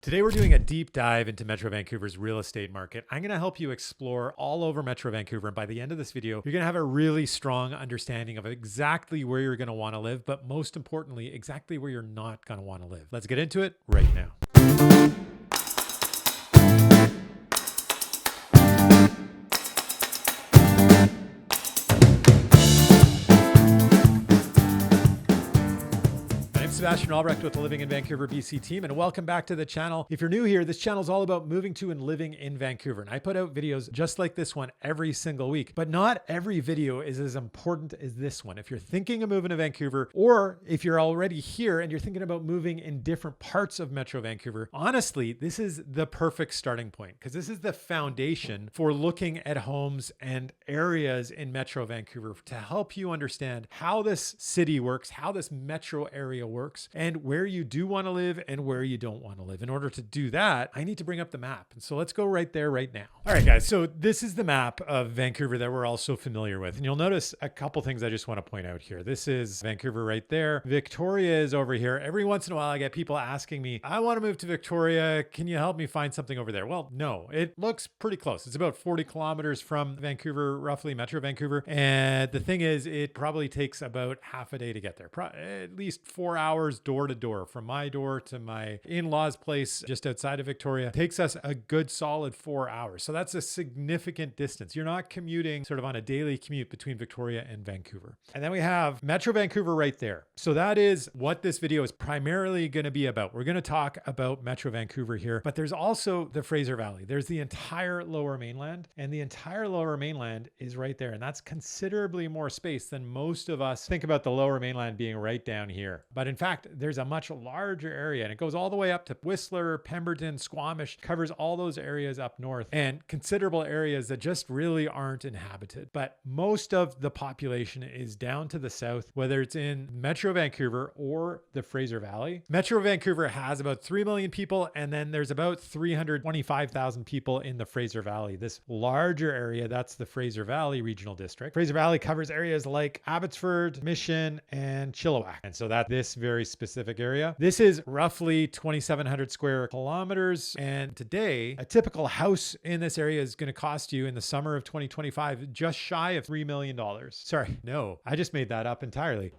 Today we're doing a deep dive into Metro Vancouver's real estate market. I'm going to help you explore all over Metro Vancouver, and by the end of this video, you're going to have a really strong understanding of exactly where you're going to want to live, but most importantly, exactly where you're not going to want to live. Let's get into it right now. Sebastian Albrecht with the Living in Vancouver BC team, and welcome back to the channel. If you're new here, this channel is all about moving to and living in Vancouver, and I put out videos just like this one every single week, but not every video is as important as this one. If you're thinking of moving to Vancouver, or if you're already here and you're thinking about moving in different parts of Metro Vancouver, honestly, this is the perfect starting point because this is the foundation for looking at homes and areas in Metro Vancouver to help you understand how this city works, how this metro area works, and where you do want to live and where you don't want to live. In order to do that, I need to bring up the map. And so let's go right there right now. All right, guys. So this is the map of Vancouver that we're all so familiar with. And you'll notice a couple things I just want to point out here. This is Vancouver right there. Victoria is over here. Every once in a while, I get people asking me, I want to move to Victoria. Can you help me find something over there? Well, no, it looks pretty close. It's about 40 kilometers from Vancouver, roughly Metro Vancouver. And the thing is, it probably takes about half a day to get there. At least 4 hours door to door from my door to my in-laws place just outside of Victoria. It takes us a good solid 4 hours. So that's a significant distance. You're not commuting sort of on a daily commute between Victoria and Vancouver. And then we have Metro Vancouver right there. So that is what this video is primarily going to be about. We're going to talk about Metro Vancouver here, but there's also the Fraser Valley. There's the entire lower mainland, and the entire lower mainland is right there. And that's considerably more space than most of us think about the lower mainland being right down here. But in fact, there's a much larger area, and it goes all the way up to Whistler, Pemberton, Squamish, covers all those areas up north, and considerable areas that just really aren't inhabited. But most of the population is down to the south, whether it's in Metro Vancouver or the Fraser Valley. Metro Vancouver has about 3 million people, and then there's about 325,000 people in the Fraser Valley. This larger area, that's the Fraser Valley Regional District. Fraser Valley covers areas like Abbotsford, Mission, and Chilliwack. And so that's this very specific area. This is roughly 2,700 square kilometers. And today, a typical house in this area is going to cost you in the summer of 2025 just shy of $3 million. Sorry, no, I just made that up entirely.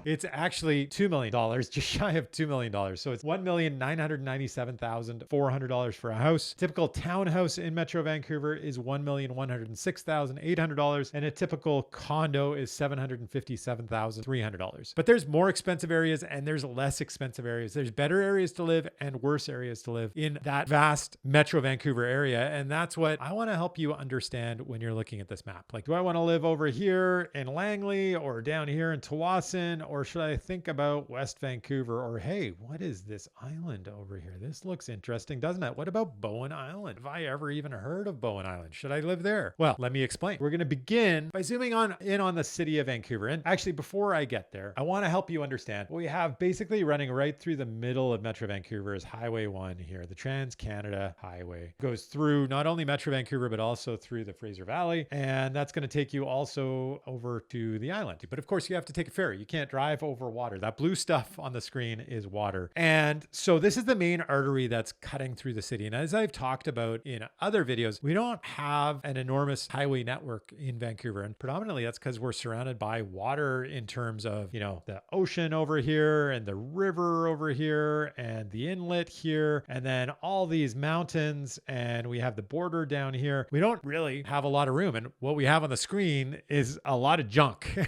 It's actually $2 million, just shy of $2 million. So it's $1,997,400 for a house. Typical townhouse in Metro Vancouver is $1,106,800. And a typical condo is $757,300. But there's more expensive areas and there's less expensive areas. There's better areas to live and worse areas to live in that vast Metro Vancouver area. And that's what I want to help you understand when you're looking at this map. Like, do I want to live over here in Langley or down here in Tsawwassen? Or should I think about West Vancouver? Or, hey, what is this island over here? This looks interesting, doesn't it? What about Bowen Island? Have I ever even heard of Bowen Island? Should I live there? Well, let me explain. We're going to begin by zooming in on the city of Vancouver. And actually, before I get there, I want to help you understand what we have basically running right through the middle of Metro Vancouver is Highway 1 here. The Trans-Canada Highway goes through not only Metro Vancouver, but also through the Fraser Valley. And that's going to take you also over to the island. But of course, you have to take a ferry. You can't drive over water. That blue stuff on the screen is water. And so this is the main artery that's cutting through the city. And as I've talked about in other videos, we don't have an enormous highway network in Vancouver. And predominantly that's because we're surrounded by water in terms of, the ocean over here and the river over here and the inlet here, and then all these mountains, and we have the border down here. We don't really have a lot of room. And what we have on the screen is a lot of junk.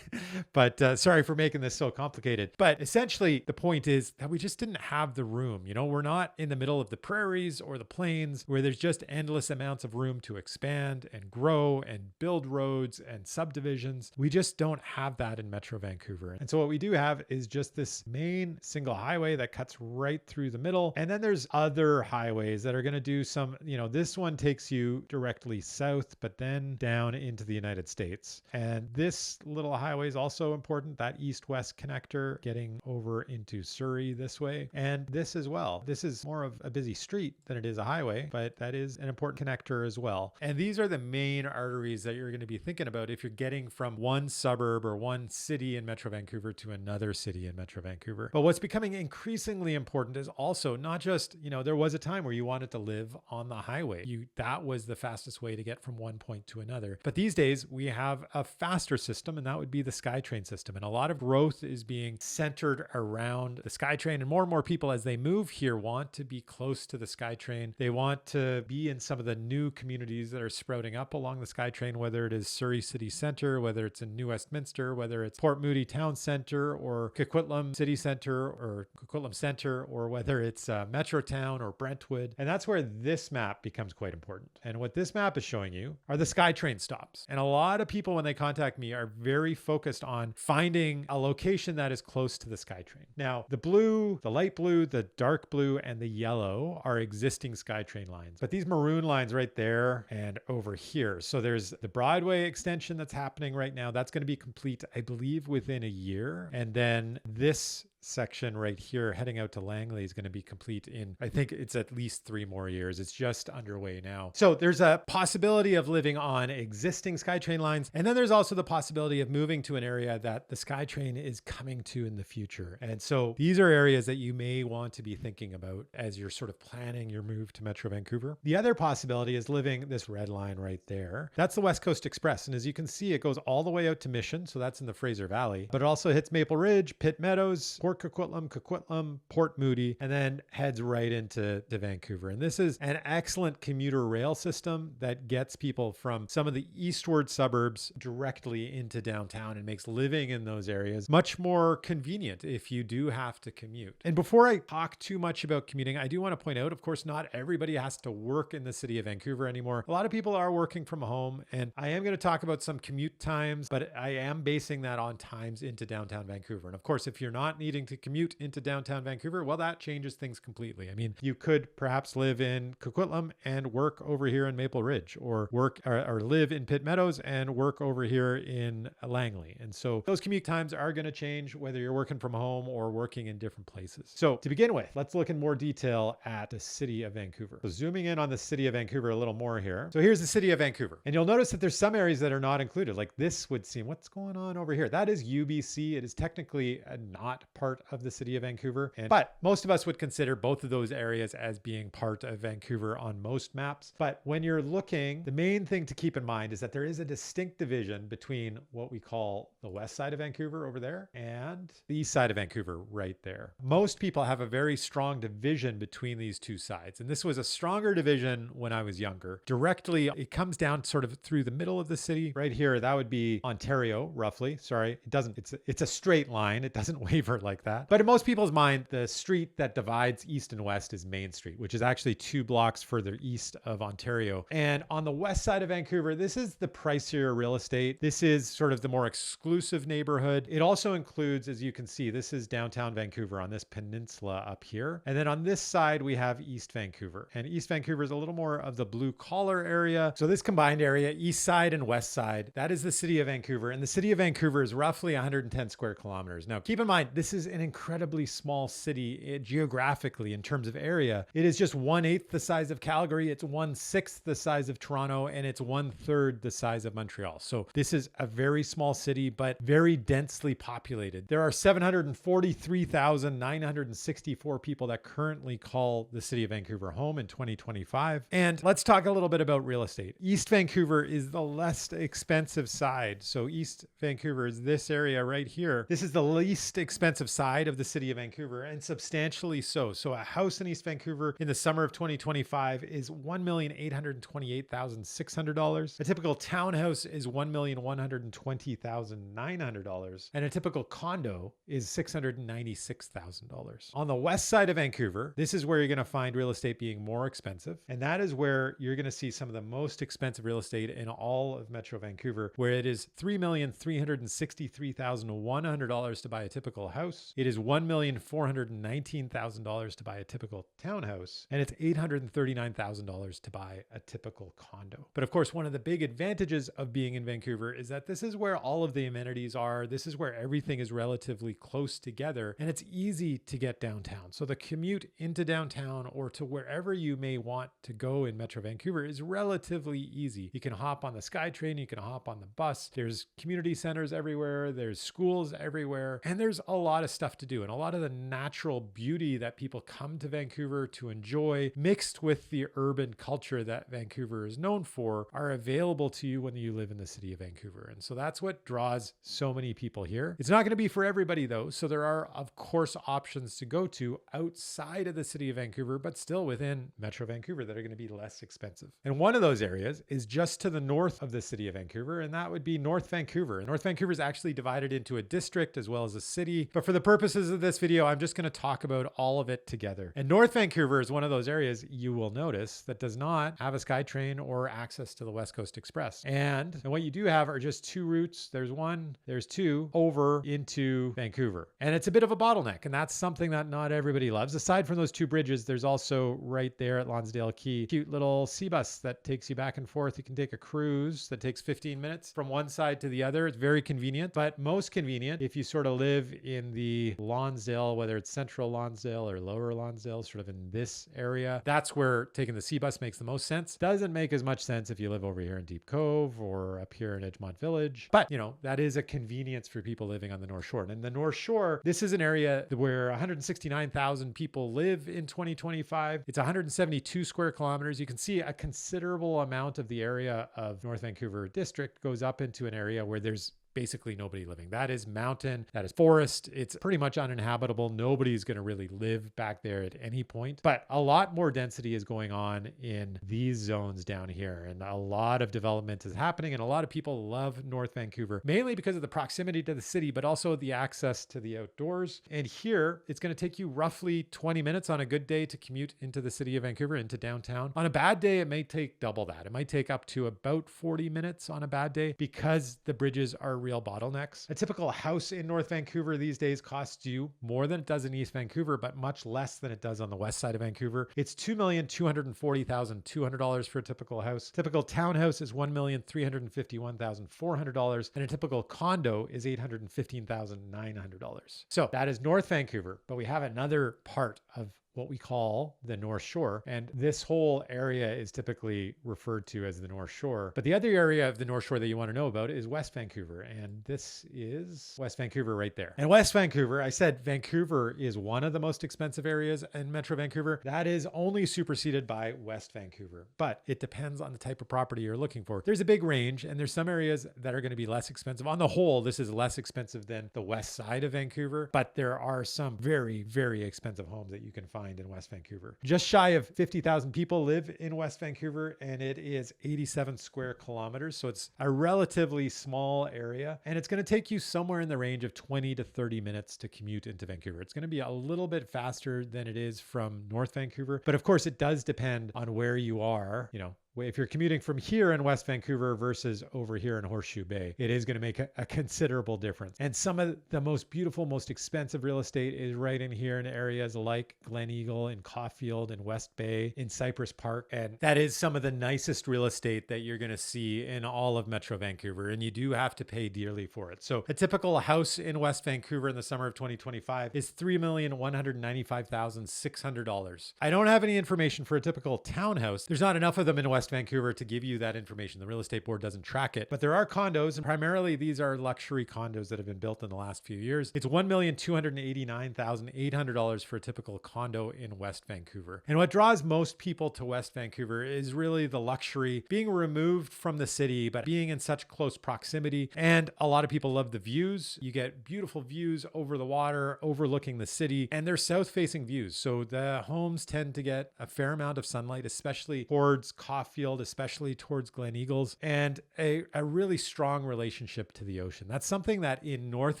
But sorry for making this so complicated. But essentially, the point is that we just didn't have the room. We're not in the middle of the prairies or the plains where there's just endless amounts of room to expand and grow and build roads and subdivisions. We just don't have that in Metro Vancouver. And so what we do have is just this main single highway that cuts right through the middle. And then there's other highways that are going to do some, this one takes you directly south, but then down into the United States. And this little highway is also important, that east-west west connector getting over into Surrey this way. And this as well. This is more of a busy street than it is a highway, but that is an important connector as well. And these are the main arteries that you're going to be thinking about if you're getting from one suburb or one city in Metro Vancouver to another city in Metro Vancouver. But what's becoming increasingly important is also not just, there was a time where you wanted to live on the highway. That was the fastest way to get from one point to another. But these days we have a faster system, and that would be the SkyTrain system. And a lot of growth is being centered around the SkyTrain, and more people as they move here want to be close to the SkyTrain. They want to be in some of the new communities that are sprouting up along the SkyTrain, whether it is Surrey City Centre, whether it's in New Westminster, whether it's Port Moody Town Centre or Coquitlam City Centre or Coquitlam Centre, or whether it's Metro Town or Brentwood. And that's where this map becomes quite important. And what this map is showing you are the SkyTrain stops. And a lot of people, when they contact me, are very focused on finding a location that is close to the SkyTrain. Now, the blue, the light blue, the dark blue, and the yellow are existing SkyTrain lines. But these maroon lines right there and over here. So there's the Broadway extension that's happening right now. That's going to be complete, I believe, within a year. And then this section right here heading out to Langley is going to be complete in, I think it's at least 3 more years. It's just underway now. So there's a possibility of living on existing SkyTrain lines. And then there's also the possibility of moving to an area that the SkyTrain is coming to in the future. And so these are areas that you may want to be thinking about as you're sort of planning your move to Metro Vancouver. The other possibility is living this red line right there. That's the West Coast Express. And as you can see, it goes all the way out to Mission. So that's in the Fraser Valley, but it also hits Maple Ridge, Pitt Meadows, Port Coquitlam, Port Moody, and then heads right into Vancouver. And this is an excellent commuter rail system that gets people from some of the eastward suburbs directly into downtown and makes living in those areas much more convenient if you do have to commute. And before I talk too much about commuting, I do want to point out, of course, not everybody has to work in the city of Vancouver anymore. A lot of people are working from home, and I am going to talk about some commute times, but I am basing that on times into downtown Vancouver. And of course, if you're not needing to commute into downtown Vancouver, well, that changes things completely. I mean, you could perhaps live in Coquitlam and work over here in Maple Ridge, or work or live in Pitt Meadows and work over here in Langley. And so those commute times are going to change whether you're working from home or working in different places. So to begin with, let's look in more detail at the city of Vancouver. So zooming in on the city of Vancouver a little more here. So here's the city of Vancouver. And you'll notice that there's some areas that are not included. Like this would seem, what's going on over here? That is UBC. It is technically not part of the city of Vancouver. But most of us would consider both of those areas as being part of Vancouver on most maps. But when you're looking, the main thing to keep in mind is that there is a distinct division between what we call the west side of Vancouver over there and the east side of Vancouver right there. Most people have a very strong division between these two sides. And this was a stronger division when I was younger. Directly, it comes down sort of through the middle of the city. Right here, that would be Ontario, roughly. Sorry, it doesn't, it's a straight line. It doesn't waver like that. But in most people's mind, the street that divides east and west is Main Street, which is actually 2 blocks further east of Ontario. And on the west side of Vancouver, this is the pricier real estate. This is sort of the more exclusive neighborhood. It also includes, as you can see, this is downtown Vancouver on this peninsula up here. And then on this side, we have East Vancouver. And East Vancouver is a little more of the blue collar area. So this combined area, east side and west side, that is the city of Vancouver. And the city of Vancouver is roughly 110 square kilometers. Now, keep in mind, this is an incredibly small city geographically in terms of area. It is just 1/8 the size of Calgary. It's 1/6 the size of Toronto, and it's 1/3 the size of Montreal. So this is a very small city, but very densely populated. There are 743,964 people that currently call the city of Vancouver home in 2025. And let's talk a little bit about real estate. East Vancouver is the less expensive side. So East Vancouver is this area right here. This is the least expensive side of the city of Vancouver, and substantially so. So a house in East Vancouver in the summer of 2025 is $1,828,600. A typical townhouse is $1,120,900. And a typical condo is $696,000. On the west side of Vancouver, this is where you're going to find real estate being more expensive. And that is where you're going to see some of the most expensive real estate in all of Metro Vancouver, where it is $3,363,100 to buy a typical house. house. It is $1,419,000 to buy a typical townhouse, and it's $839,000 to buy a typical condo. But of course, one of the big advantages of being in Vancouver is that this is where all of the amenities are. This is where everything is relatively close together, and it's easy to get downtown. So the commute into downtown or to wherever you may want to go in Metro Vancouver is relatively easy. You can hop on the SkyTrain, you can hop on the bus. There's community centers everywhere, there's schools everywhere, and there's a lot of stuff to do. And a lot of the natural beauty that people come to Vancouver to enjoy, mixed with the urban culture that Vancouver is known for, are available to you when you live in the city of Vancouver. And so that's what draws so many people here. It's not going to be for everybody though. So there are, of course, options to go to outside of the city of Vancouver, but still within Metro Vancouver that are going to be less expensive. And one of those areas is just to the north of the city of Vancouver, and that would be North Vancouver. North Vancouver is actually divided into a district as well as a city. But for the purposes of this video, I'm just going to talk about all of it together. And North Vancouver is one of those areas you will notice that does not have a SkyTrain or access to the West Coast Express. And what you do have are just two routes. There's one, there's two over into Vancouver. And it's a bit of a bottleneck. And that's something that not everybody loves. Aside from those two bridges, there's also right there at Lonsdale Quay, cute little sea bus that takes you back and forth. You can take a cruise that takes 15 minutes from one side to the other. It's very convenient, but most convenient if you sort of live in the Lonsdale, whether it's central Lonsdale or lower Lonsdale, sort of in this area. That's where taking the sea bus makes the most sense. Doesn't make as much sense if you live over here in Deep Cove or up here in Edgemont Village. But, you know, that is a convenience for people living on the North Shore. And the North Shore, this is an area where 169,000 people live in 2025. It's 172 square kilometers. You can see a considerable amount of the area of North Vancouver district goes up into an area where there's basically nobody living. That is mountain, that is forest. It's pretty much uninhabitable. Nobody's going to really live back there at any point. But a lot more density is going on in these zones down here. And a lot of development is happening. And a lot of people love North Vancouver, mainly because of the proximity to the city, but also the access to the outdoors. And here, it's going to take you roughly 20 minutes on a good day to commute into the city of Vancouver, into downtown. On a bad day, it may take double that. It might take up to about 40 minutes on a bad day because the bridges are real bottlenecks. A typical house in North Vancouver these days costs you more than it does in East Vancouver, but much less than it does on the west side of Vancouver. It's $2,240,200 for a typical house. Typical townhouse is $1,351,400, and a typical condo is $815,900. So that is North Vancouver, but we have another part of what we call the North Shore. And this whole area is typically referred to as the North Shore. But the other area of the North Shore that you want to know about is West Vancouver. And this is West Vancouver right there. And West Vancouver, I said Vancouver is one of the most expensive areas in Metro Vancouver. That is only superseded by West Vancouver. But it depends on the type of property you're looking for. There's a big range, and there's some areas that are going to be less expensive. On the whole, this is less expensive than the west side of Vancouver. But there are some very, very expensive homes that you can find in West Vancouver. Just shy of 50,000 people live in West Vancouver, and it is 87 square kilometers. So it's a relatively small area, and it's going to take you somewhere in the range of 20 to 30 minutes to commute into Vancouver. It's going to be a little bit faster than it is from North Vancouver, but of course it does depend on where you are, you know. If you're commuting from here in West Vancouver versus over here in Horseshoe Bay, it is going to make a considerable difference. And some of the most beautiful, most expensive real estate is right in here in areas like Glen Eagle and Caulfield and West Bay in Cypress Park. And that is some of the nicest real estate that you're going to see in all of Metro Vancouver. And you do have to pay dearly for it. So a typical house in West Vancouver in the summer of 2025 is $3,195,600. I don't have any information for a typical townhouse. There's not enough of them in West Vancouver to give you that information. The real estate board doesn't track it, but there are condos, and primarily these are luxury condos that have been built in the last few years. It's $1,289,800 for a typical condo in West Vancouver. And what draws most people to West Vancouver is really the luxury, being removed from the city, but being in such close proximity. And a lot of people love the views. You get beautiful views over the water, overlooking the city, and they're south-facing views. So the homes tend to get a fair amount of sunlight, especially towards Caulfield field, especially towards Glen Eagles, and a really strong relationship to the ocean. That's something that in North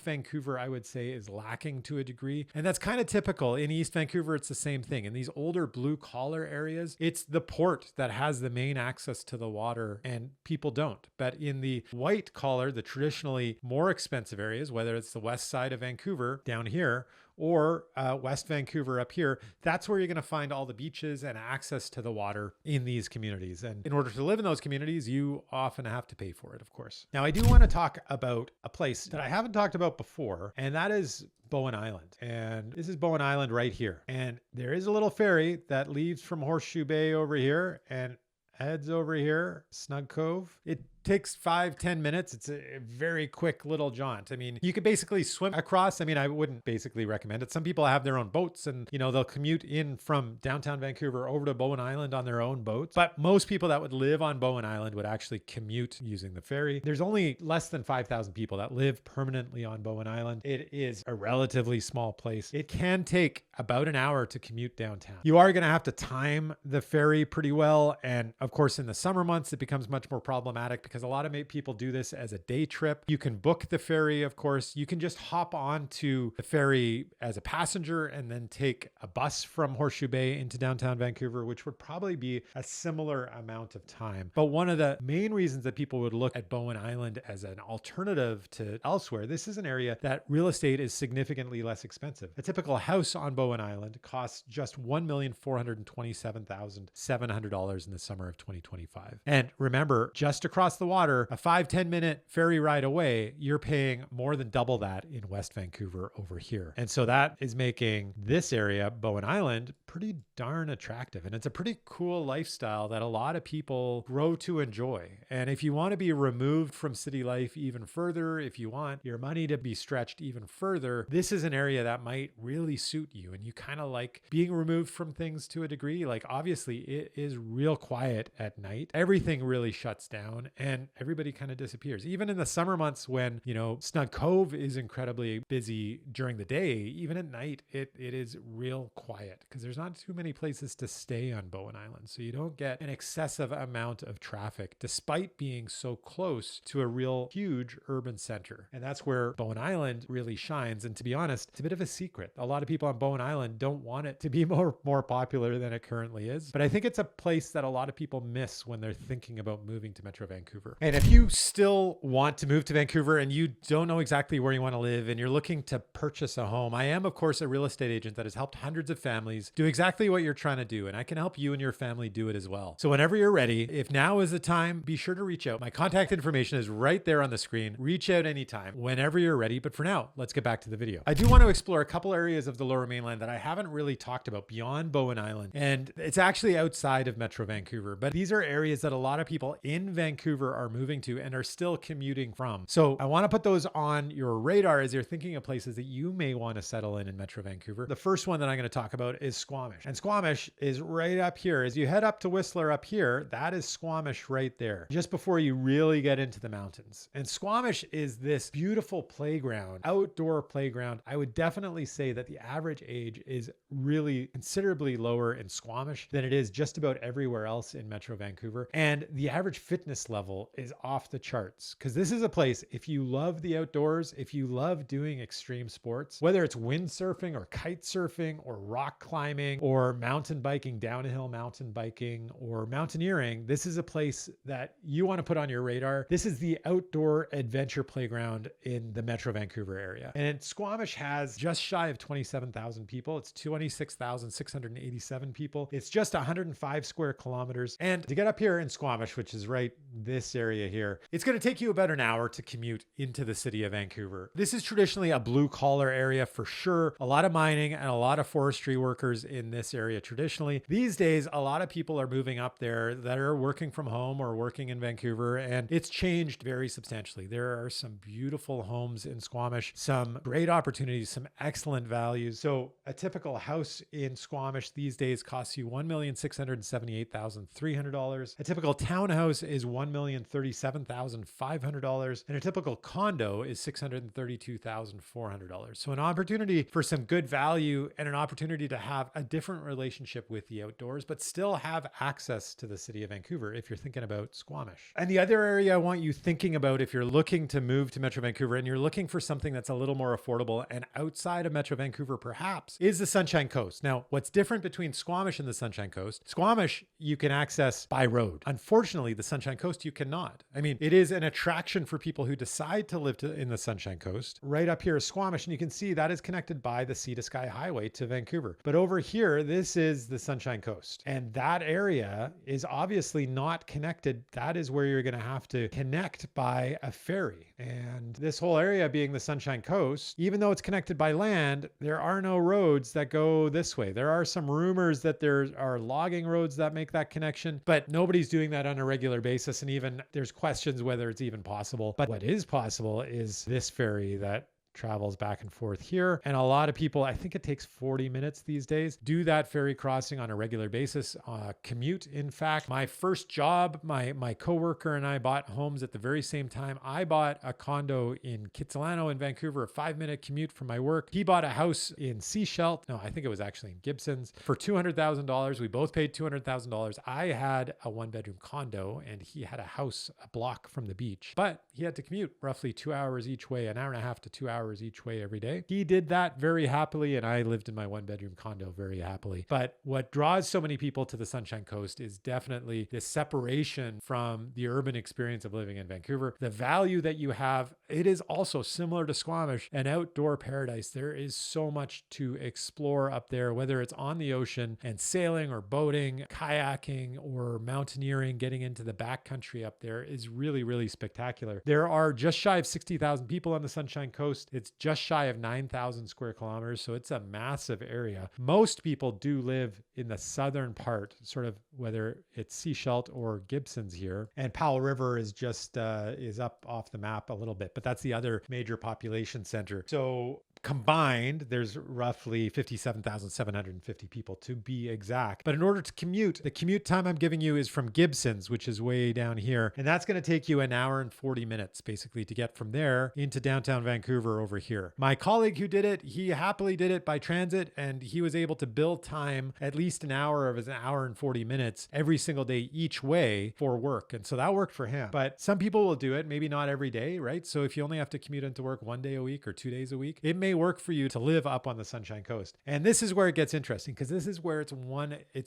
Vancouver, I would say, is lacking to a degree. And that's kind of typical. In East Vancouver, it's the same thing. In these older blue collar areas, it's the port that has the main access to the water and people don't. But in the white collar, the traditionally more expensive areas, whether it's the west side of Vancouver down here or West Vancouver up here, that's where you're going to find all the beaches and access to the water in these communities. And in order to live in those communities, you often have to pay for it, of course. Now, I do want to talk about a place that I haven't talked about before, and that is Bowen Island. And this is Bowen Island right here. And there is a little ferry that leaves from Horseshoe Bay over here and heads over here, Snug Cove. It takes 5-10 minutes. It's a very quick little jaunt. I mean, you could basically swim across. I mean, I wouldn't basically recommend it. Some people have their own boats and, you know, they'll commute in from downtown Vancouver over to Bowen Island on their own boats. But most people that would live on Bowen Island would actually commute using the ferry. There's only less than 5,000 people that live permanently on Bowen Island. It is a relatively small place. It can take about an hour to commute downtown. You are going to have to time the ferry pretty well. And of course, in the summer months, it becomes much more problematic because a lot of people do this as a day trip. You can book the ferry, of course. You can just hop onto the ferry as a passenger and then take a bus from Horseshoe Bay into downtown Vancouver, which would probably be a similar amount of time. But one of the main reasons that people would look at Bowen Island as an alternative to elsewhere, this is an area that real estate is significantly less expensive. A typical house on Bowen Island costs just $1,427,700 in the summer of 2025. And remember, just across the water, a 5-10 minute ferry ride away, you're paying more than double that in West Vancouver over here. And so that is making this area, Bowen Island, pretty darn attractive. And it's a pretty cool lifestyle that a lot of people grow to enjoy. And if you want to be removed from city life even further, if you want your money to be stretched even further, this is an area that might really suit you. And you kind of like being removed from things to a degree. Like obviously it is real quiet at night. Everything really shuts down and everybody kind of disappears. Even in the summer months when, you know, Snug Cove is incredibly busy during the day, even at night, it is real quiet because there's not too many places to stay on Bowen Island. So you don't get an excessive amount of traffic despite being so close to a real huge urban center. And that's where Bowen Island really shines. And to be honest, it's a bit of a secret. A lot of people on Bowen Island don't want it to be more popular than it currently is. But I think it's a place that a lot of people miss when they're thinking about moving to Metro Vancouver. And if you still want to move to Vancouver and you don't know exactly where you want to live and you're looking to purchase a home, I am, of course, a real estate agent that has helped hundreds of families do exactly what you're trying to do. And I can help you and your family do it as well. So whenever you're ready, if now is the time, be sure to reach out. My contact information is right there on the screen. Reach out anytime, whenever you're ready. But for now, let's get back to the video. I do want to explore a couple areas of the Lower Mainland that I haven't really talked about beyond Bowen Island. And it's actually outside of Metro Vancouver, but these are areas that a lot of people in Vancouver are moving to and are still commuting from. So I want to put those on your radar as you're thinking of places that you may want to settle in Metro Vancouver. The first one that I'm going to talk about is Squamish. And Squamish is right up here. As you head up to Whistler up here, that is Squamish right there, just before you really get into the mountains. And Squamish is this beautiful playground, outdoor playground. I would definitely say that the average age is really considerably lower in Squamish than it is just about everywhere else in Metro Vancouver. And the average fitness level is off the charts because this is a place, if you love the outdoors, if you love doing extreme sports, whether it's windsurfing or kite surfing or rock climbing or mountain biking, downhill mountain biking or mountaineering, this is a place that you want to put on your radar. This is the outdoor adventure playground in the Metro Vancouver area. And Squamish has just shy of 27,000 people. It's 26,687 people. It's just 105 square kilometers. And to get up here in Squamish, which is right this area here, it's going to take you about an hour to commute into the city of Vancouver. This is traditionally a blue collar area for sure. A lot of mining and a lot of forestry workers in this area traditionally. These days, a lot of people are moving up there that are working from home or working in Vancouver, and it's changed very substantially. There are some beautiful homes in Squamish, some great opportunities, some excellent values. So a typical house in Squamish these days costs you $1,678,300. A typical townhouse is $1,500,000. $1,037,500, and a typical condo is $632,400. So an opportunity for some good value and an opportunity to have a different relationship with the outdoors, but still have access to the city of Vancouver if you're thinking about Squamish. And the other area I want you thinking about if you're looking to move to Metro Vancouver and you're looking for something that's a little more affordable and outside of Metro Vancouver perhaps, is the Sunshine Coast. Now, what's different between Squamish and the Sunshine Coast? Squamish you can access by road. Unfortunately, the Sunshine Coast you cannot. I mean, it is an attraction for people who decide to live in the Sunshine Coast. Right up here is Squamish, and you can see that is connected by the Sea to Sky Highway to Vancouver. But over here, this is the Sunshine Coast. And that area is obviously not connected. That is where you're going to have to connect by a ferry. And this whole area being the Sunshine Coast, even though it's connected by land, there are no roads that go this way. There are some rumors that there are logging roads that make that connection, but nobody's doing that on a regular basis. And even there's questions whether it's even possible. But what is possible is this ferry that travels back and forth here. And a lot of people, I think it takes 40 minutes these days, do that ferry crossing on a regular basis, commute. In fact, my first job, my coworker and I bought homes at the very same time. I bought a condo in Kitsilano in Vancouver, a 5-minute commute from my work. He bought a house in Seashelt. No, I think it was actually in Gibsons for $200,000. We both paid $200,000. I had a 1-bedroom condo and he had a house a block from the beach, but he had to commute roughly 2 hours each way, an hour and a half to 2 hours each way every day. He did that very happily, and I lived in my 1-bedroom condo very happily. But what draws so many people to the Sunshine Coast is definitely this separation from the urban experience of living in Vancouver. The value that you have, it is also similar to Squamish, an outdoor paradise. There is so much to explore up there, whether it's on the ocean and sailing or boating, kayaking or mountaineering. Getting into the backcountry up there is really, really spectacular. There are just shy of 60,000 people on the Sunshine Coast. It's just shy of 9,000 square kilometers, so it's a massive area. Most people do live in the southern part, sort of whether it's Seashelt or Gibsons here. And Powell River is just is up off the map a little bit, but that's the other major population center. So combined, there's roughly 57,750 people to be exact. But in order to commute, the commute time I'm giving you is from Gibsons, which is way down here. And that's going to take you an hour and 40 minutes basically to get from there into downtown Vancouver over here. My colleague who did it, he happily did it by transit, and he was able to bill time at least an hour of his hour and 40 minutes every single day each way for work. And so that worked for him. But some people will do it, maybe not every day, right? So if you only have to commute into work 1 day a week or 2 days a week, it may work for you to live up on the Sunshine Coast. And this is where it gets interesting, because this is where it's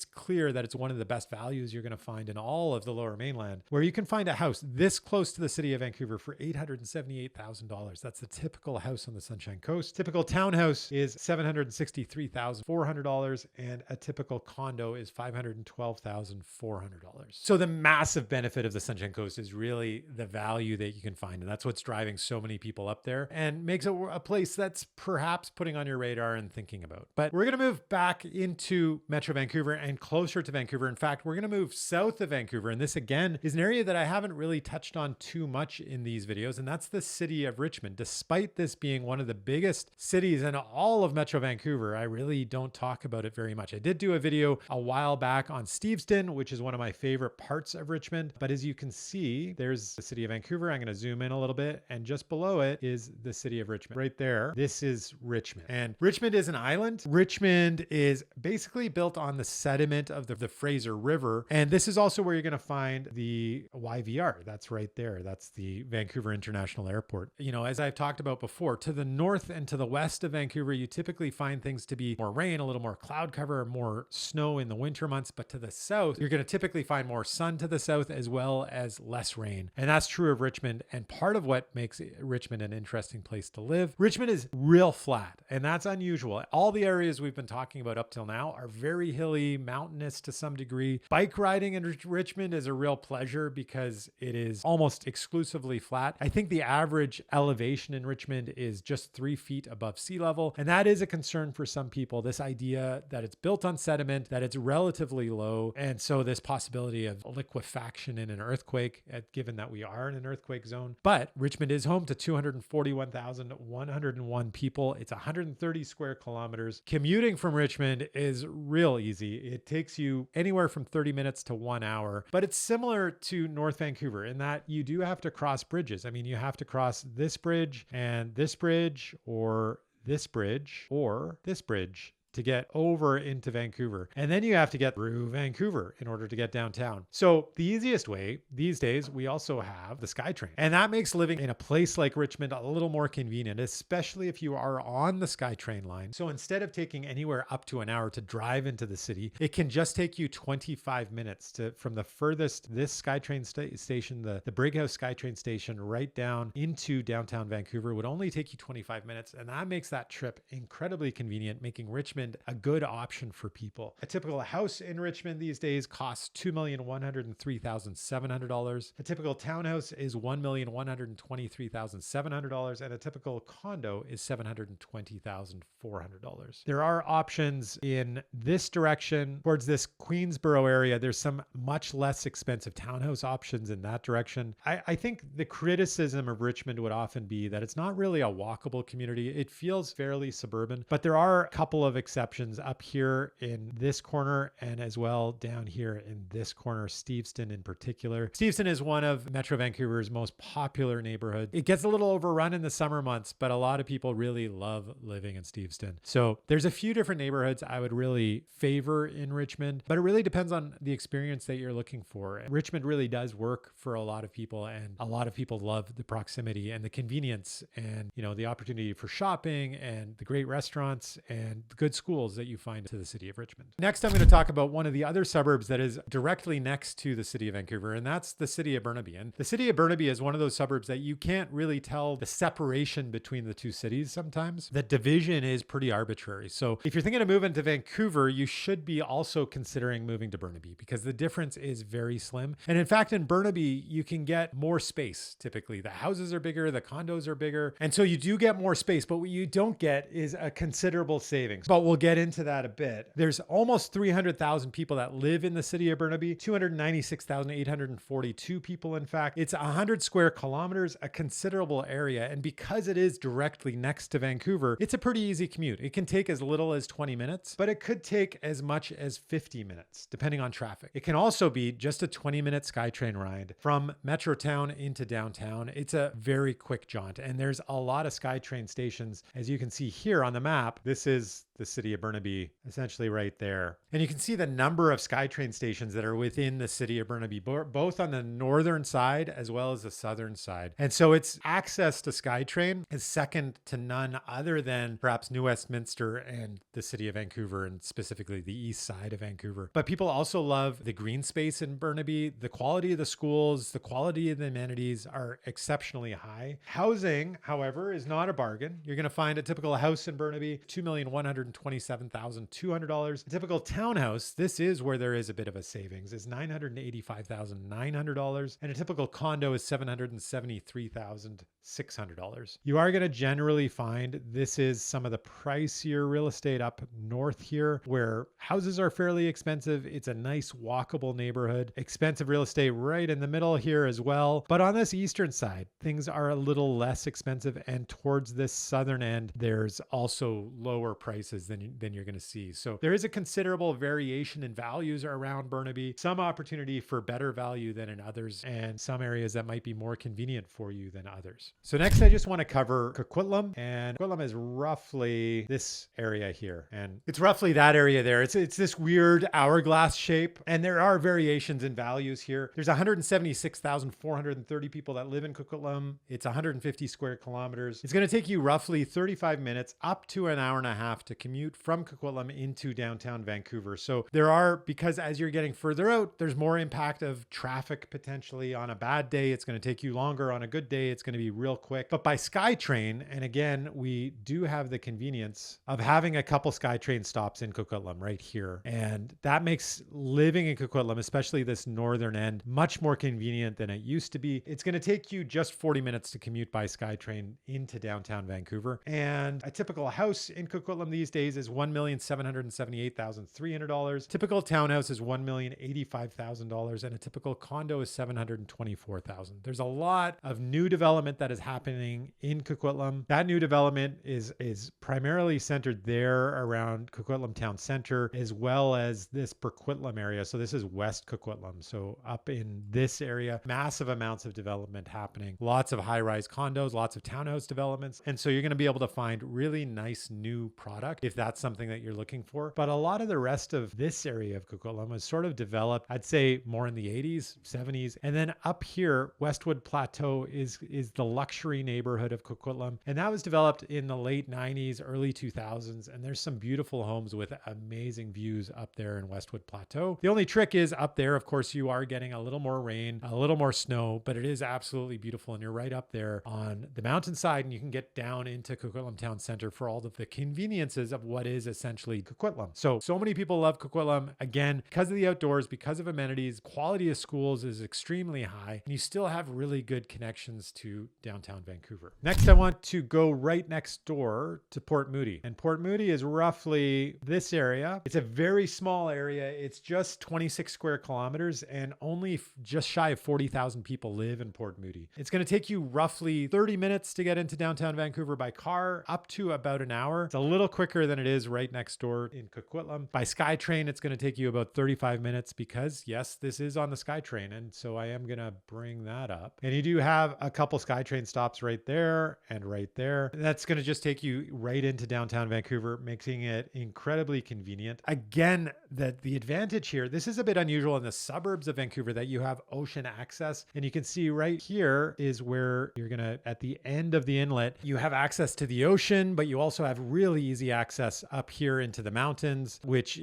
clear that it's one of the best values you're going to find in all of the Lower Mainland, where you can find a house this close to the city of Vancouver for $878,000. That's the typical house on the Sunshine Coast. Typical townhouse is $763,400, and a typical condo is $512,400. So the massive benefit of the Sunshine Coast is really the value that you can find, and that's what's driving so many people up there and makes it a place that's perhaps putting on your radar and thinking about. But we're going to move back into Metro Vancouver and closer to Vancouver. In fact, we're going to move south of Vancouver, and this again is an area that I haven't really touched on too much in these videos, and that's the city of Richmond. Despite this being one of the biggest cities in all of Metro Vancouver, I really don't talk about it very much. I did do a video a while back on Steveston, which is one of my favorite parts of Richmond. But as you can see, there's the city of Vancouver. I'm going to zoom in a little bit, and just below it is the city of Richmond. Right there, this is Richmond. And Richmond is an island. Richmond is basically built on the sediment of the Fraser River. And this is also where you're going to find the YVR. That's right there. That's the Vancouver International Airport. You know, as I've talked about before, to the north and to the west of Vancouver, you typically find things to be more rain, a little more cloud cover, more snow in the winter months. But to the south, you're going to typically find more sun to the south as well as less rain. And that's true of Richmond. And part of what makes Richmond an interesting place to live, Richmond is real flat, and that's unusual. All the areas we've been talking about up till now are very hilly, mountainous to some degree. Bike riding in Richmond is a real pleasure because it is almost exclusively flat. I think the average elevation in Richmond is just 3 feet above sea level, and that is a concern for some people. This idea that it's built on sediment, that it's relatively low, and so this possibility of liquefaction in an earthquake, given that we are in an earthquake zone. But Richmond is home to 241,101 people people. It's 130 square kilometers. Commuting from Richmond is real easy. It takes you anywhere from 30 minutes to 1 hour, but it's similar to North Vancouver in that you do have to cross bridges. I mean, you have to cross this bridge and this bridge, or this bridge, or this bridge to get over into Vancouver. And then you have to get through Vancouver in order to get downtown. So the easiest way these days, we also have the SkyTrain. And that makes living in a place like Richmond a little more convenient, especially if you are on the SkyTrain line. So instead of taking anywhere up to an hour to drive into the city, it can just take you 25 minutes from the furthest, this SkyTrain station, the Brighouse SkyTrain station, right down into downtown Vancouver would only take you 25 minutes. And that makes that trip incredibly convenient, making Richmond a good option for people. A typical house in Richmond these days costs $2,103,700. A typical townhouse is $1,123,700, and a typical condo is $720,400. There are options in this direction towards this Queensborough area. There's some much less expensive townhouse options in that direction. I think the criticism of Richmond would often be that it's not really a walkable community. It feels fairly suburban, but there are a couple of exceptions up here in this corner and as well down here in this corner, Steveston in particular. Steveston is one of Metro Vancouver's most popular neighborhoods. It gets a little overrun in the summer months, but a lot of people really love living in Steveston. So there's a few different neighborhoods I would really favor in Richmond, but it really depends on the experience that you're looking for. Richmond really does work for a lot of people, and a lot of people love the proximity and the convenience and, you know, the opportunity for shopping and the great restaurants and the good schools that you find to the city of Richmond. Next, I'm going to talk about one of the other suburbs that is directly next to the city of Vancouver, and that's the city of Burnaby. And the city of Burnaby is one of those suburbs that you can't really tell the separation between the two cities sometimes. The division is pretty arbitrary. So if you're thinking of moving to Vancouver, you should be also considering moving to Burnaby because the difference is very slim. And in fact, in Burnaby, you can get more space typically. The houses are bigger, the condos are bigger, and so you do get more space, but what you don't get is a considerable savings. But we'll get into that a bit. There's almost 300,000 people that live in the city of Burnaby, 296,842 people. In fact, it's 100 square kilometers, a considerable area. And because it is directly next to Vancouver, it's a pretty easy commute. It can take as little as 20 minutes, but it could take as much as 50 minutes, depending on traffic. It can also be just a 20-minute SkyTrain ride from Metrotown into downtown. It's a very quick jaunt, and there's a lot of SkyTrain stations. As you can see here on the map, this is the city of Burnaby, essentially right there. And you can see the number of SkyTrain stations that are within the city of Burnaby, both on the northern side as well as the southern side. And so its access to SkyTrain is second to none other than perhaps New Westminster and the city of Vancouver, and specifically the east side of Vancouver. But people also love the green space in Burnaby. The quality of the schools, the quality of the amenities are exceptionally high. Housing, however, is not a bargain. You're going to find a typical house in Burnaby, $2,127,200. A typical townhouse, this is where there is a bit of a savings, is $985,900. And a typical condo is $773,600. You are going to generally find this is some of the pricier real estate up north here, where houses are fairly expensive. It's a nice walkable neighborhood. Expensive real estate right in the middle here as well. But on this eastern side, things are a little less expensive. And towards this southern end, there's also lower prices than you're going to see. So there is a considerable variation in values around Burnaby, some opportunity for better value than in others, and some areas that might be more convenient for you than others. So next, I just want to cover Coquitlam, and Coquitlam is roughly this area here. And it's roughly that area there. It's this weird hourglass shape, and there are variations in values here. There's 176,430 people that live in Coquitlam. It's 150 square kilometers. It's going to take you roughly 35 minutes up to an hour and a half to commute from Coquitlam into downtown Vancouver. So there are, because as you're getting further out, there's more impact of traffic potentially. On a bad day, it's going to take you longer. On a good day, it's going to be real quick. But by SkyTrain, and again, we do have the convenience of having a couple SkyTrain stops in Coquitlam right here. And that makes living in Coquitlam, especially this northern end, much more convenient than it used to be. It's going to take you just 40 minutes to commute by SkyTrain into downtown Vancouver. And a typical house in Coquitlam these days days is $1,778,300. Typical townhouse is $1,085,000, and a typical condo is $724,000. There's a lot of new development that is happening in Coquitlam. That new development is primarily centered there around Coquitlam Town Center, as well as this Burquitlam area. So this is West Coquitlam. So up in this area, massive amounts of development happening. Lots of high-rise condos, lots of townhouse developments. And so you're going to be able to find really nice new product if that's something that you're looking for. But a lot of the rest of this area of Coquitlam was sort of developed, I'd say, more in the 80s, 70s. And then up here, Westwood Plateau is the luxury neighborhood of Coquitlam. And that was developed in the late 90s, early 2000s. And there's some beautiful homes with amazing views up there in Westwood Plateau. The only trick is up there, of course, you are getting a little more rain, a little more snow, but it is absolutely beautiful. And you're right up there on the mountainside, and you can get down into Coquitlam Town Center for all of the conveniences of what is essentially Coquitlam. So many people love Coquitlam, again, because of the outdoors, because of amenities. Quality of schools is extremely high, and you still have really good connections to downtown Vancouver. Next, I want to go right next door to Port Moody. And Port Moody is roughly this area. It's a very small area. It's just 26 square kilometers, and only just shy of 40,000 people live in Port Moody. It's going to take you roughly 30 minutes to get into downtown Vancouver by car, up to about an hour. It's a little quicker than it is right next door in Coquitlam. By SkyTrain, it's going to take you about 35 minutes because, yes, this is on the SkyTrain. And so I am going to bring that up. And you do have a couple SkyTrain stops right there and right there. That's going to just take you right into downtown Vancouver, making it incredibly convenient. Again, the advantage here, this is a bit unusual in the suburbs of Vancouver that you have ocean access. And you can see right here is where you're going to, at the end of the inlet, you have access to the ocean, but you also have really easy access up here into the mountains, which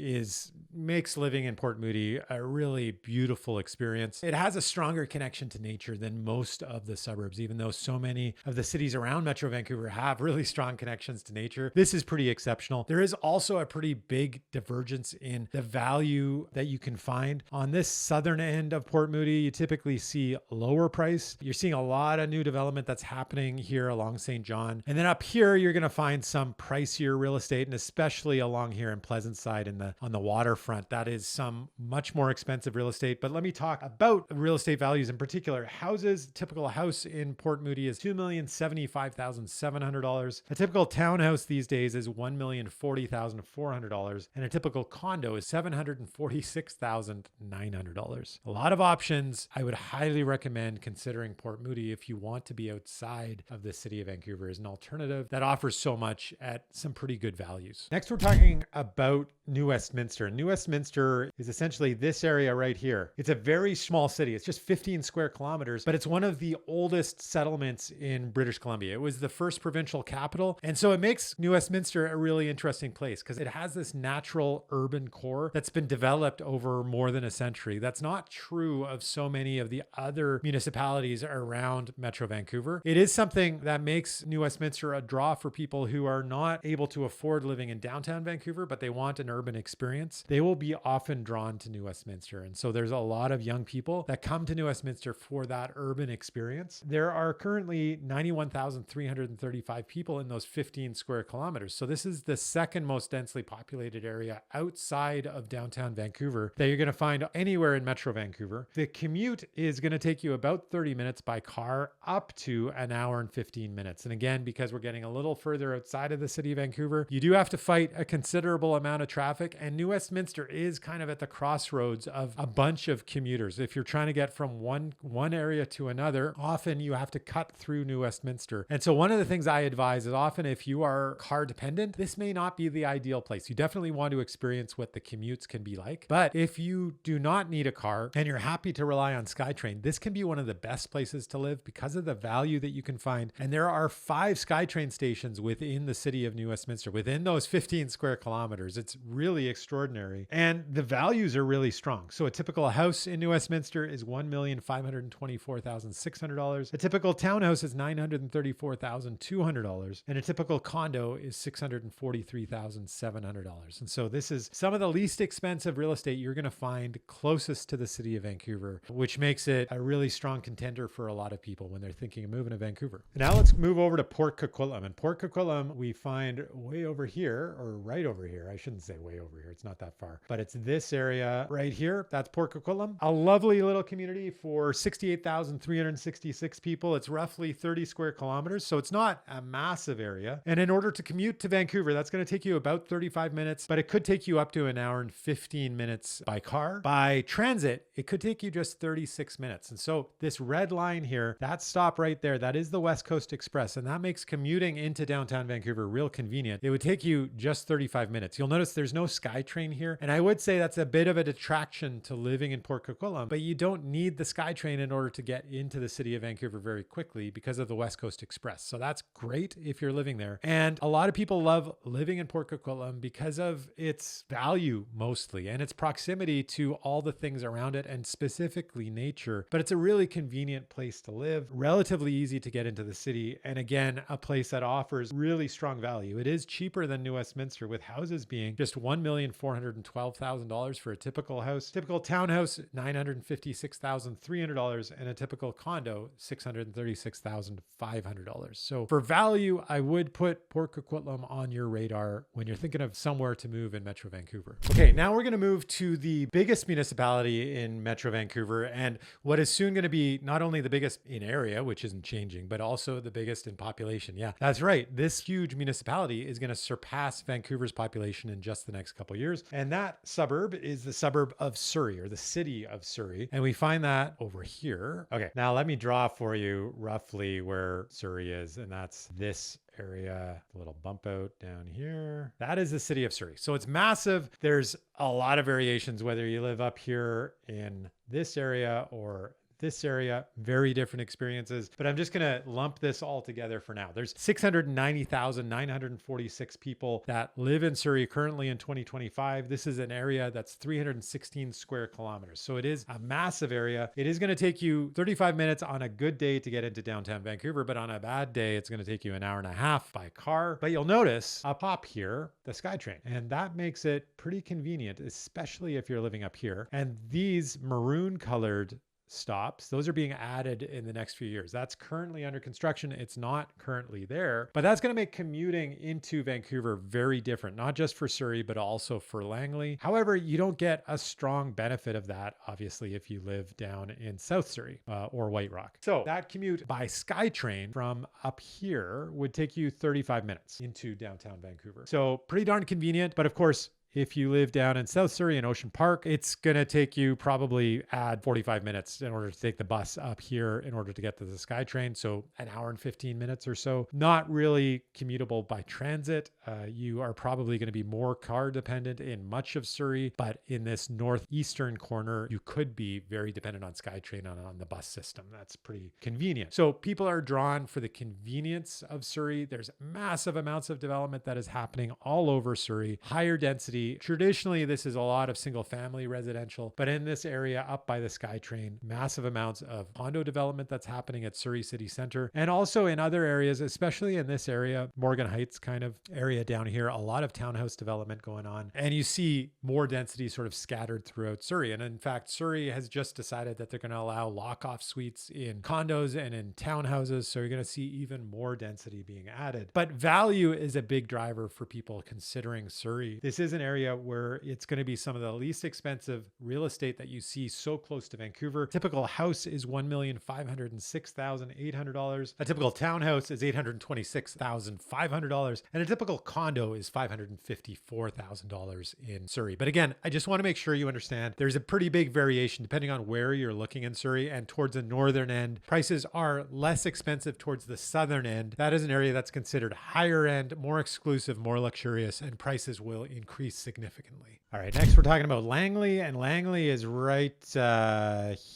makes living in Port Moody a really beautiful experience. It has a stronger connection to nature than most of the suburbs, even though so many of the cities around Metro Vancouver have really strong connections to nature. This is pretty exceptional. There is also a pretty big divergence in the value that you can find. On this southern end of Port Moody, you typically see lower price. You're seeing a lot of new development that's happening here along St. John. And then up here, you're going to find some pricier real estate, and especially along here in Pleasant Side on the waterfront, that is some much more expensive real estate. But let me talk about real estate values in particular. Houses, typical house in Port Moody is $2,075,700. A typical townhouse these days is $1,040,400, and a typical condo is $746,900. A lot of options. I would highly recommend considering Port Moody if you want to be outside of the city of Vancouver as an alternative that offers so much at some pretty good values. Next, we're talking about New Westminster. New Westminster is essentially this area right here. It's a very small city. It's just 15 square kilometers, but it's one of the oldest settlements in British Columbia. It was the first provincial capital. And so it makes New Westminster a really interesting place because it has this natural urban core that's been developed over more than a century. That's not true of so many of the other municipalities around Metro Vancouver. It is something that makes New Westminster a draw for people who are not able to afford living in downtown Vancouver, but they want an urban experience. They will be often drawn to New Westminster. And so there's a lot of young people that come to New Westminster for that urban experience. There are currently 91,335 people in those 15 square kilometers. So this is the second most densely populated area outside of downtown Vancouver that you're going to find anywhere in Metro Vancouver. The commute is going to take you about 30 minutes by car, up to an hour and 15 minutes. And again, because we're getting a little further outside of the city of Vancouver, you do have to fight a considerable amount of traffic. And New Westminster is kind of at the crossroads of a bunch of commuters. If you're trying to get from one area to another, often you have to cut through New Westminster. And so one of the things I advise is often if you are car dependent, this may not be the ideal place. You definitely want to experience what the commutes can be like. But if you do not need a car and you're happy to rely on SkyTrain, this can be one of the best places to live because of the value that you can find. And there are 5 SkyTrain stations within the city of New Westminster, within those 15 square kilometers. It's really extraordinary. And the values are really strong. So a typical house in New Westminster is $1,524,600. A typical townhouse is $934,200. And a typical condo is $643,700. And so this is some of the least expensive real estate you're going to find closest to the city of Vancouver, which makes it a really strong contender for a lot of people when they're thinking of moving to Vancouver. Now let's move over to Port Coquitlam. And Port Coquitlam, we find way over here here, or right over here. I shouldn't say way over here. It's not that far, but it's this area right here. That's Port Coquitlam, a lovely little community for 68,366 people. It's roughly 30 square kilometers. So it's not a massive area. And in order to commute to Vancouver, that's going to take you about 35 minutes, but it could take you up to an hour and 15 minutes by car. By transit, it could take you just 36 minutes. And so this red line here, that stop right there, that is the West Coast Express. And that makes commuting into downtown Vancouver real convenient. It would take you just 35 minutes. You'll notice there's no SkyTrain here. And I would say that's a bit of a detraction to living in Port Coquitlam, but you don't need the SkyTrain in order to get into the city of Vancouver very quickly because of the West Coast Express. So that's great if you're living there. And a lot of people love living in Port Coquitlam because of its value mostly and its proximity to all the things around it and specifically nature. But it's a really convenient place to live, relatively easy to get into the city. And again, a place that offers really strong value. It is cheaper than New Westminster, with houses being just $1,412,000 for a typical house. Typical townhouse, $956,300, and a typical condo, $636,500. So for value, I would put Port Coquitlam on your radar when you're thinking of somewhere to move in Metro Vancouver. Okay, now we're going to move to the biggest municipality in Metro Vancouver, and what is soon going to be not only the biggest in area, which isn't changing, but also the biggest in population. Yeah, that's right. This huge municipality is going to surpass Vancouver's population in just the next couple of years. And that suburb is the suburb of Surrey, or the city of Surrey. And we find that over here. Okay, now let me draw for you roughly where Surrey is. And that's this area, a little bump out down here. That is the city of Surrey. So it's massive. There's a lot of variations, whether you live up here in this area or this area, very different experiences, but I'm just going to lump this all together for now. There's 690,946 people that live in Surrey currently in 2025. This is an area that's 316 square kilometers. So it is a massive area. It is going to take you 35 minutes on a good day to get into downtown Vancouver, but on a bad day, it's going to take you an hour and a half by car. But you'll notice up top here, the SkyTrain, and that makes it pretty convenient, especially if you're living up here. And these maroon colored stops, those are being added in the next few years. That's currently under construction. It's not currently there, but that's going to make commuting into Vancouver very different, not just for Surrey, but also for Langley. However, you don't get a strong benefit of that, obviously, if you live down in South Surrey or White Rock. So that commute by SkyTrain from up here would take you 35 minutes into downtown Vancouver. So pretty darn convenient, but of course, if you live down in South Surrey in Ocean Park, it's going to take you probably add 45 minutes in order to take the bus up here in order to get to the SkyTrain. So an hour and 15 minutes or so. Not really commutable by transit. You are probably going to be more car dependent in much of Surrey, but in this northeastern corner, you could be very dependent on SkyTrain on the bus system. That's pretty convenient. So people are drawn for the convenience of Surrey. There's massive amounts of development that is happening all over Surrey, higher density. Traditionally, this is a lot of single family residential, but in this area up by the SkyTrain, massive amounts of condo development that's happening at Surrey City Centre. And also in other areas, especially in this area, Morgan Heights kind of area down here, a lot of townhouse development going on. And you see more density sort of scattered throughout Surrey. And in fact, Surrey has just decided that they're going to allow lock-off suites in condos and in townhouses. So you're going to see even more density being added. But value is a big driver for people considering Surrey. This is an area where it's going to be some of the least expensive real estate that you see so close to Vancouver. Typical house is $1,506,800. A typical townhouse is $826,500. And a typical condo is $554,000 in Surrey. But again, I just want to make sure you understand there's a pretty big variation depending on where you're looking in Surrey. And towards the northern end, prices are less expensive towards the southern end. That is an area that's considered higher end, more exclusive, more luxurious, and prices will increase significantly. All right, next we're talking about Langley, and Langley is right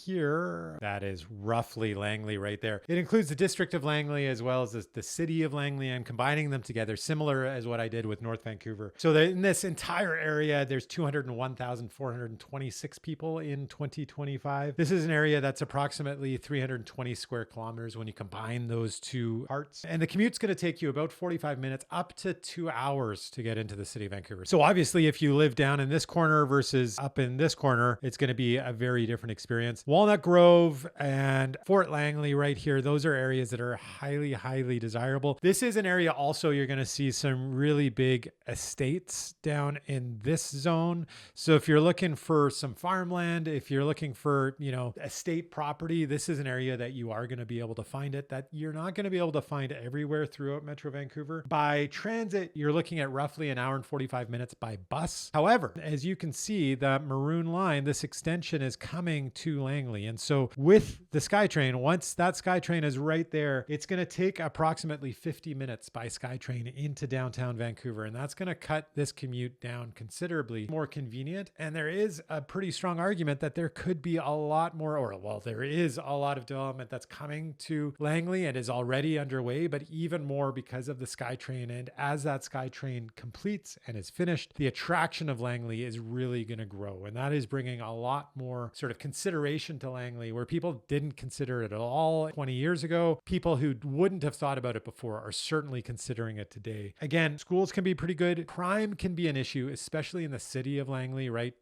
here. That is roughly Langley right there. It includes the district of Langley as well as the city of Langley, and combining them together, similar as what I did with North Vancouver. So in this entire area, there's 201,426 people in 2025. This is an area that's approximately 320 square kilometers when you combine those two parts. And the commute's going to take you about 45 minutes, up to 2 hours to get into the city of Vancouver. So obviously, Obviously, if you live down in this corner versus up in this corner, it's going to be a very different experience. Walnut Grove and Fort Langley right here, those are areas that are highly, highly desirable. This is an area also you're going to see some really big estates down in this zone. So if you're looking for some farmland, if you're looking for, estate property, this is an area that you are going to be able to find it, that you're not going to be able to find everywhere throughout Metro Vancouver. By transit, you're looking at roughly an hour and 45 minutes by bus. However, as you can see, the maroon line, this extension is coming to Langley. And so with the SkyTrain, once that SkyTrain is right there, it's going to take approximately 50 minutes by SkyTrain into downtown Vancouver. And that's going to cut this commute down considerably more convenient. And there is a pretty strong argument that there could be a lot more, there is a lot of development that's coming to Langley and is already underway, but even more because of the SkyTrain. And as that SkyTrain completes and is finished, the attraction of Langley is really going to grow. And that is bringing a lot more sort of consideration to Langley, where people didn't consider it at all 20 years ago. People who wouldn't have thought about it before are certainly considering it today. Again, schools can be pretty good. Crime can be an issue, especially in the city of Langley, right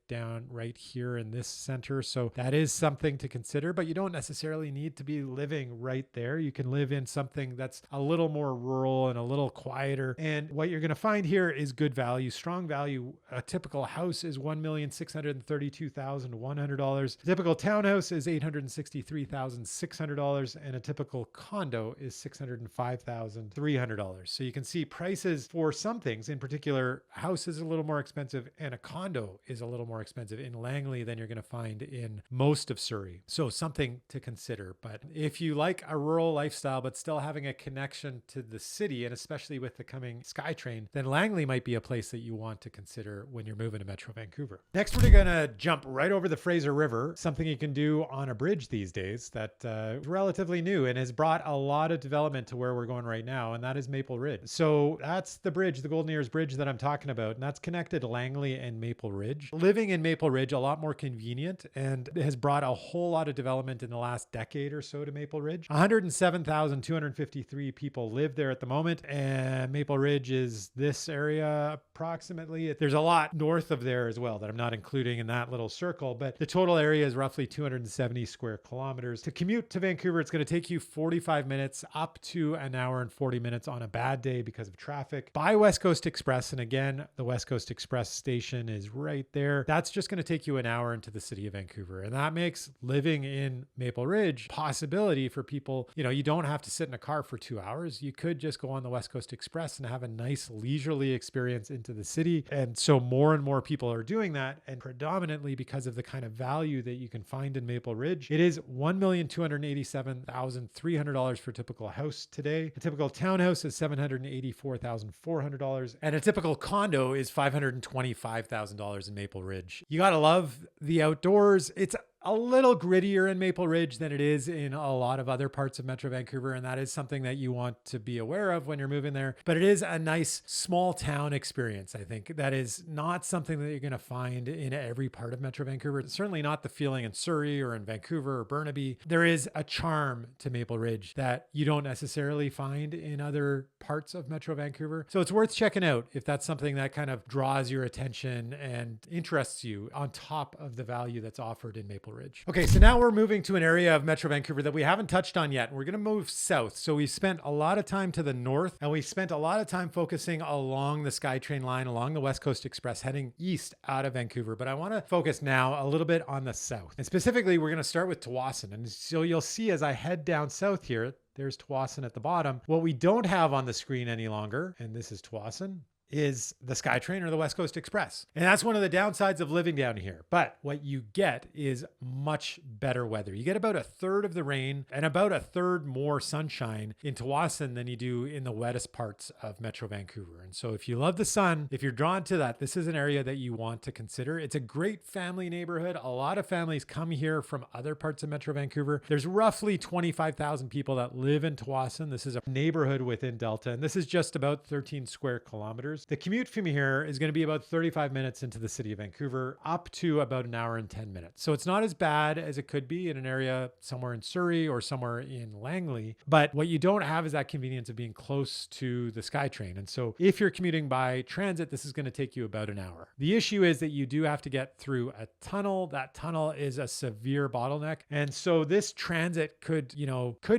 here in this center. So that is something to consider, but you don't necessarily need to be living right there. You can live in something that's a little more rural and a little quieter. And what you're going to find here is good value, strong value. A typical house is $1,632,100. A typical townhouse is $863,600. And a typical condo is $605,300. So you can see prices for some things, in particular, house is a little more expensive and a condo is a little more expensive in Langley than you're going to find in most of Surrey. So something to consider. But if you like a rural lifestyle, but still having a connection to the city, and especially with the coming SkyTrain, then Langley might be a place that you want to consider when you're moving to Metro Vancouver. Next, we're going to jump right over the Fraser River, something you can do on a bridge these days that is relatively new and has brought a lot of development to where we're going right now, and that is Maple Ridge. So that's the bridge, the Golden Ears Bridge that I'm talking about, and that's connected Langley and Maple Ridge. Living in Maple Ridge, a lot more convenient, and has brought a whole lot of development in the last decade or so to Maple Ridge. 107,253 people live there at the moment, and Maple Ridge is this area approximately. There's a lot north of there as well that I'm not including in that little circle, but the total area is roughly 270 square kilometers. To commute to Vancouver, it's going to take you 45 minutes up to an hour and 40 minutes on a bad day because of traffic. By West Coast Express, and again, the West Coast Express station is right there. That's just going to take you an hour into the city of Vancouver. And that makes living in Maple Ridge a possibility for people. You don't have to sit in a car for 2 hours. You could just go on the West Coast Express and have a nice leisurely experience into the city. And so more and more people are doing that. And predominantly because of the kind of value that you can find in Maple Ridge, it is $1,287,300 for a typical house today. A typical townhouse is $784,400. And a typical condo is $525,000 in Maple Ridge. You got to love the outdoors. It's a little grittier in Maple Ridge than it is in a lot of other parts of Metro Vancouver. And that is something that you want to be aware of when you're moving there. But it is a nice small town experience, I think. That is not something that you're going to find in every part of Metro Vancouver. It's certainly not the feeling in Surrey or in Vancouver or Burnaby. There is a charm to Maple Ridge that you don't necessarily find in other parts of Metro Vancouver. So it's worth checking out if that's something that kind of draws your attention and interests you on top of the value that's offered in Maple Ridge. Okay, so now we're moving to an area of Metro Vancouver that we haven't touched on yet. We're going to move south. So we spent a lot of time to the north, and we spent a lot of time focusing along the SkyTrain line, along the West Coast Express, heading east out of Vancouver. But I want to focus now a little bit on the south. And specifically, we're going to start with Tsawwassen. And so you'll see as I head down south here, there's Tsawwassen at the bottom. What we don't have on the screen any longer, and this is Tsawwassen, is the SkyTrain or the West Coast Express. And that's one of the downsides of living down here. But what you get is much better weather. You get about a third of the rain and about a third more sunshine in Tsawwassen than you do in the wettest parts of Metro Vancouver. And so if you love the sun, if you're drawn to that, this is an area that you want to consider. It's a great family neighborhood. A lot of families come here from other parts of Metro Vancouver. There's roughly 25,000 people that live in Tsawwassen. This is a neighborhood within Delta, and this is just about 13 square kilometers. videos. The commute from here is going to be about 35 minutes into the city of Vancouver, up to about an hour and 10 minutes. So it's not as bad as it could be in an area somewhere in Surrey or somewhere in Langley. But what you don't have is that convenience of being close to the SkyTrain. And so if you're commuting by transit, this is going to take you about an hour. The issue is that you do have to get through a tunnel. That tunnel is a severe bottleneck. And so this transit could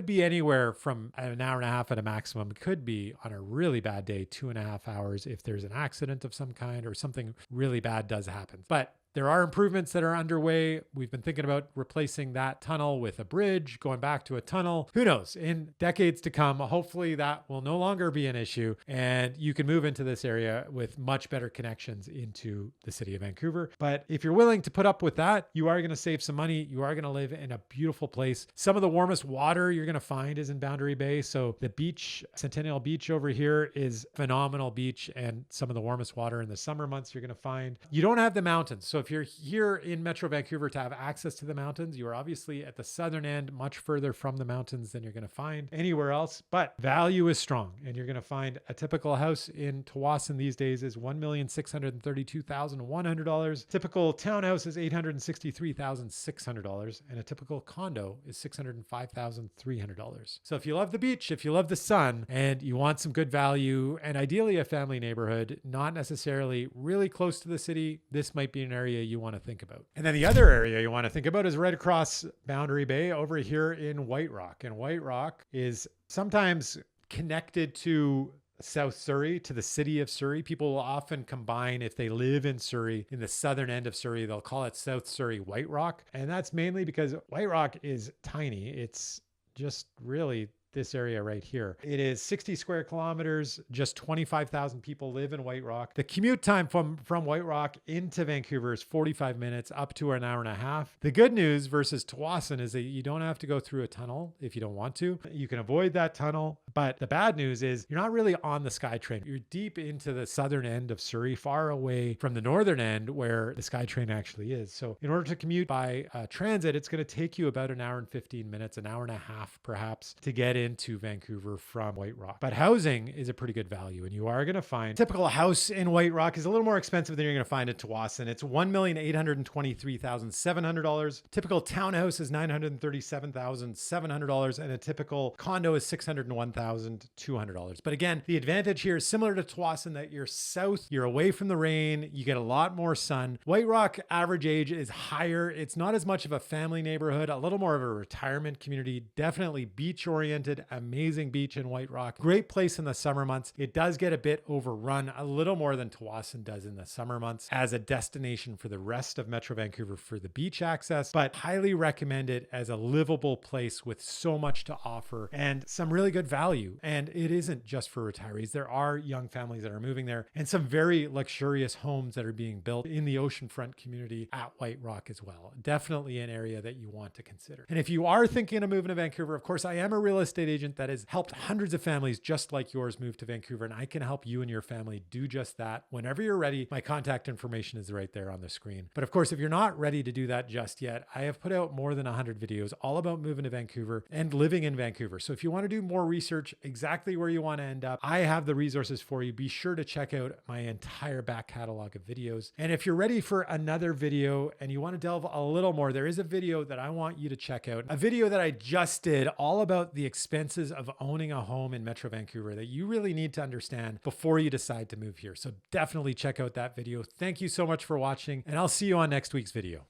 be anywhere from an hour and a half at a maximum. It could be on a really bad day, 2.5 hours if there's an accident of some kind or something really bad does happen. But there are improvements that are underway. We've been thinking about replacing that tunnel with a bridge, going back to a tunnel. Who knows? In decades to come, hopefully that will no longer be an issue and you can move into this area with much better connections into the city of Vancouver. But if you're willing to put up with that, you are going to save some money. You are going to live in a beautiful place. Some of the warmest water you're going to find is in Boundary Bay. So the beach, Centennial Beach over here, is phenomenal beach, and some of the warmest water in the summer months you're going to find. You don't have the mountains. So if you're here in Metro Vancouver to have access to the mountains, you are obviously at the southern end, much further from the mountains than you're going to find anywhere else, but value is strong. And you're going to find a typical house in Tsawwassen these days is $1,632,100. Typical townhouse is $863,600. And a typical condo is $605,300. So if you love the beach, if you love the sun, and you want some good value, and ideally a family neighborhood, not necessarily really close to the city, this might be an area you want to think about. And then the other area you want to think about is right across Boundary Bay over here in White Rock. And White Rock is sometimes connected to South Surrey, to the city of Surrey. People will often combine, if they live in Surrey, in the southern end of Surrey, they'll call it South Surrey White Rock. And that's mainly because White Rock is tiny. It's just really this area right here. It is 60 square kilometers. Just 25,000 people live in White Rock. The commute time from White Rock into Vancouver is 45 minutes, up to an hour and a half. The good news versus Tsawwassen is that you don't have to go through a tunnel if you don't want to. You can avoid that tunnel. But the bad news is you're not really on the SkyTrain. You're deep into the southern end of Surrey, far away from the northern end where the SkyTrain actually is. So in order to commute by transit, it's going to take you about an hour and 15 minutes, an hour and a half perhaps, to get into Vancouver from White Rock. But housing is a pretty good value, and you are going to find typical house in White Rock is a little more expensive than you're going to find at Tsawwassen. It's $1,823,700. Typical townhouse is $937,700, and a typical condo is $601,200. But again, the advantage here is similar to Tsawwassen, that you're south, you're away from the rain, you get a lot more sun. White Rock average age is higher. It's not as much of a family neighborhood, a little more of a retirement community, definitely beach oriented, amazing beach in White Rock. Great place in the summer months. It does get a bit overrun, a little more than Tsawwassen does in the summer months, as a destination for the rest of Metro Vancouver for the beach access, but highly recommend it as a livable place with so much to offer and some really good value. And it isn't just for retirees. There are young families that are moving there, and some very luxurious homes that are being built in the oceanfront community at White Rock as well. Definitely an area that you want to consider. And if you are thinking of moving to Vancouver, of course, I am a real estate agent that has helped hundreds of families just like yours move to Vancouver, and I can help you and your family do just that. Whenever you're ready, my contact information is right there on the screen. But of course, if you're not ready to do that just yet, I have put out more than 100 videos all about moving to Vancouver and living in Vancouver. So if you want to do more research exactly where you want to end up, I have the resources for you. Be sure to check out my entire back catalog of videos. And if you're ready for another video and you want to delve a little more, there is a video that I want you to check out. A video that I just did all about the expenses of owning a home in Metro Vancouver that you really need to understand before you decide to move here. So definitely check out that video. Thank you so much for watching, and I'll see you on next week's video.